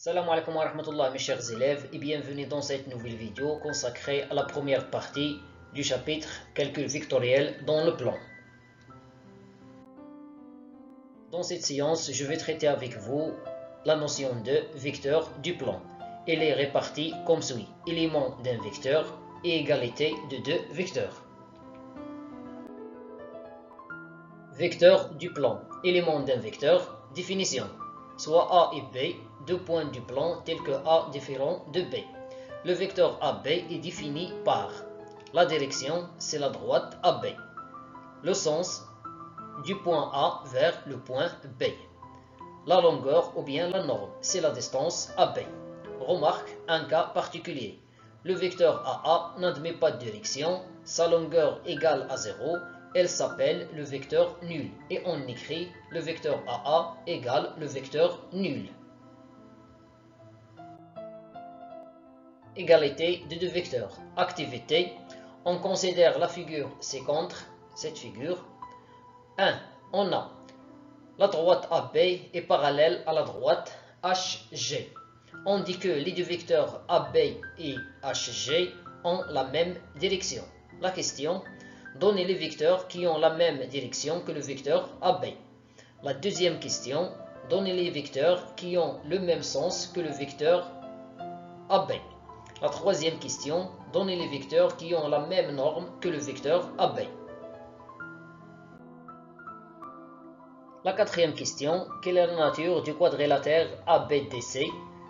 Salam alaikum wa rahmatullah mes chers élèves et bienvenue dans cette nouvelle vidéo consacrée à la première partie du chapitre Calcul vectoriel dans le plan. Dans cette séance, je vais traiter avec vous la notion de vecteur du plan. Elle est répartie comme suit: élément d'un vecteur et égalité de deux vecteurs. Vecteur du plan, élément d'un vecteur, définition. Soit A et B, deux points du plan tels que A différent de B. Le vecteur AB est défini par la direction, c'est la droite AB. Le sens du point A vers le point B. La longueur ou bien la norme, c'est la distance AB. Remarque un cas particulier. Le vecteur AA n'admet pas de direction, sa longueur égale à 0. Elle s'appelle le vecteur nul et on écrit le vecteur AA égale le vecteur nul. Égalité de deux vecteurs. Activité. On considère la figure ci-contre, cette figure. 1. On a la droite AB est parallèle à la droite HG. On dit que les deux vecteurs AB et HG ont la même direction. La question: donnez les vecteurs qui ont la même direction que le vecteur AB. La deuxième question: donnez les vecteurs qui ont le même sens que le vecteur AB. La troisième question: donnez les vecteurs qui ont la même norme que le vecteur AB. La quatrième question: quelle est la nature du quadrilatère ABDC?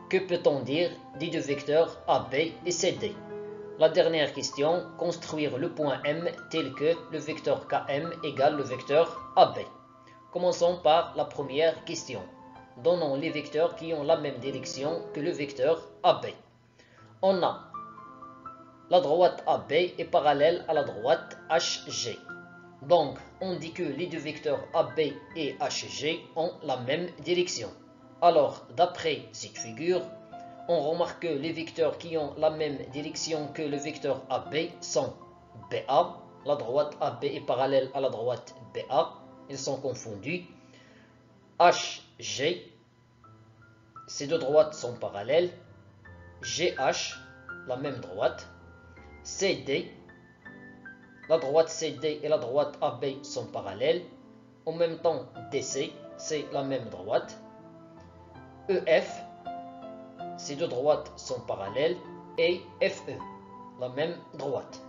Que peut-on dire des deux vecteurs AB et CD? La dernière question: construire le point M tel que le vecteur KM égale le vecteur AB. Commençons par la première question. Donnons les vecteurs qui ont la même direction que le vecteur AB. On a la droite AB est parallèle à la droite HG. Donc, on dit que les deux vecteurs AB et HG ont la même direction. Alors, d'après cette figure, on remarque que les vecteurs qui ont la même direction que le vecteur AB sont BA. La droite AB est parallèle à la droite BA. Ils sont confondus. HG. Ces deux droites sont parallèles. GH, la même droite. CD. La droite CD et la droite AB sont parallèles. En même temps, DC, c'est la même droite. EF, ces deux droites sont parallèles. Et FE, la même droite.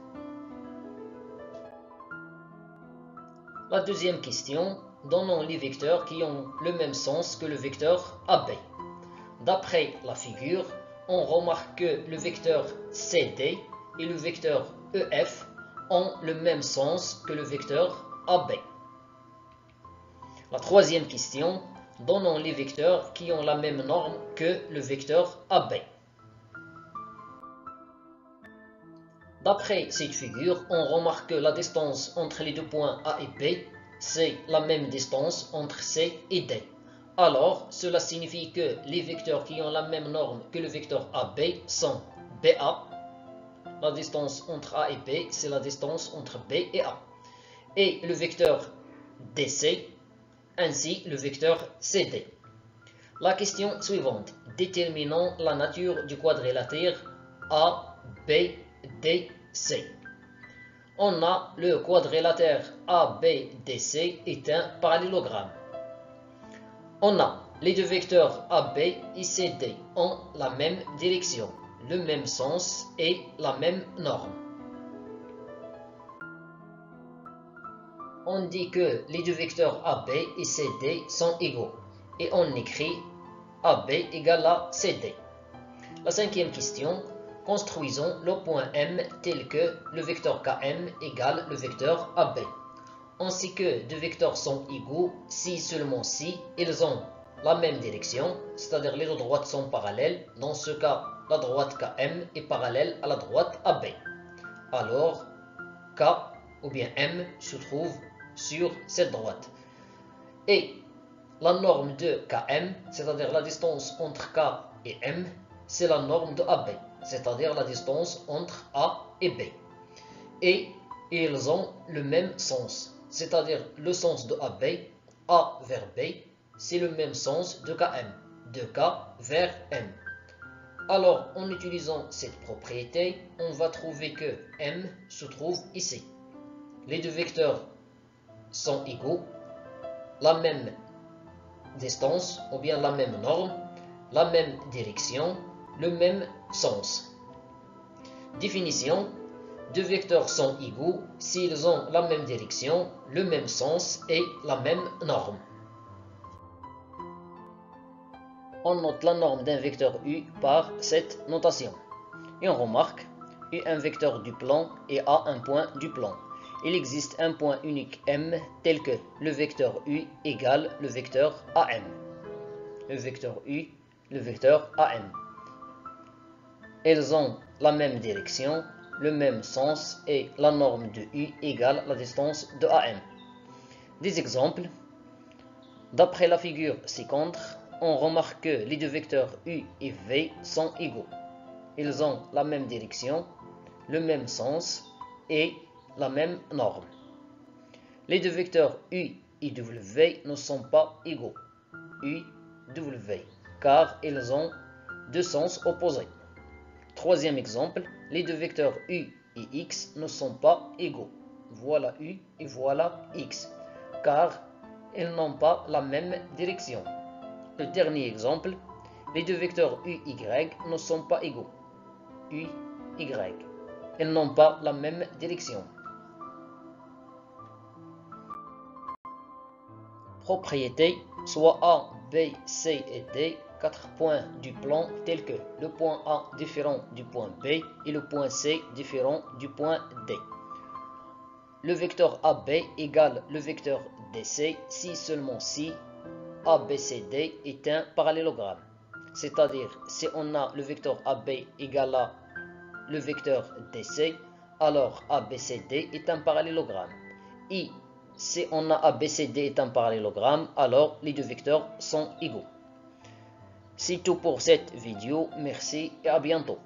La deuxième question: donnons les vecteurs qui ont le même sens que le vecteur AB. D'après la figure, on remarque que le vecteur CD et le vecteur EF ont le même sens que le vecteur AB. La troisième question: donnons les vecteurs qui ont la même norme que le vecteur AB. D'après cette figure, on remarque que la distance entre les deux points A et B, c'est la même distance entre C et D. Alors, cela signifie que les vecteurs qui ont la même norme que le vecteur AB sont BA. La distance entre A et B, c'est la distance entre B et A. Et le vecteur DC, ainsi le vecteur CD. La question suivante: déterminons la nature du quadrilatère ABDC. On a le quadrilatère ABDC est un parallélogramme. On a les deux vecteurs AB et CD ont la même direction, le même sens et la même norme. On dit que les deux vecteurs AB et CD sont égaux et on écrit AB égale à CD. La cinquième question: construisons le point M tel que le vecteur KM égale le vecteur AB. On sait que deux vecteurs sont égaux si seulement si ils ont la même direction, c'est-à-dire les deux droites sont parallèles. Dans ce cas, la droite KM est parallèle à la droite AB. Alors, K ou bien M se trouve sur cette droite. Et la norme de KM, c'est-à-dire la distance entre K et M, c'est la norme de AB, c'est-à-dire la distance entre A et B. Et ils ont le même sens, c'est-à-dire le sens de AB, A vers B, c'est le même sens de KM, de K vers M. Alors, en utilisant cette propriété, on va trouver que M se trouve ici. Les deux vecteurs sont égaux, la même distance ou bien la même norme, la même direction, le même sens. Définition: deux vecteurs sont égaux s'ils ont la même direction, le même sens et la même norme. On note la norme d'un vecteur U par cette notation. Et on remarque U un vecteur du plan et A un point du plan. Il existe un point unique M tel que le vecteur U égale le vecteur AM. Le vecteur U, le vecteur AM. Elles ont la même direction, le même sens et la norme de U égale la distance de AM. Des exemples. D'après la figure ci-contre, on remarque que les deux vecteurs U et V sont égaux. Ils ont la même direction, le même sens et la même norme. Les deux vecteurs U et W ne sont pas égaux, U, W, car ils ont deux sens opposés. Troisième exemple, les deux vecteurs U et X ne sont pas égaux. Voilà U et voilà X, car ils n'ont pas la même direction. Le dernier exemple, les deux vecteurs U, Y ne sont pas égaux. U, Y. Ils n'ont pas la même direction. Propriété, soit A, B, C et D, 4 points du plan tels que le point A différent du point B et le point C différent du point D. Le vecteur AB égale le vecteur DC si seulement si ABCD est un parallélogramme. C'est-à-dire, si on a le vecteur AB égale à le vecteur DC, alors ABCD est un parallélogramme. Et si on a ABCD est un parallélogramme, alors les deux vecteurs sont égaux. C'est tout pour cette vidéo. Merci et à bientôt.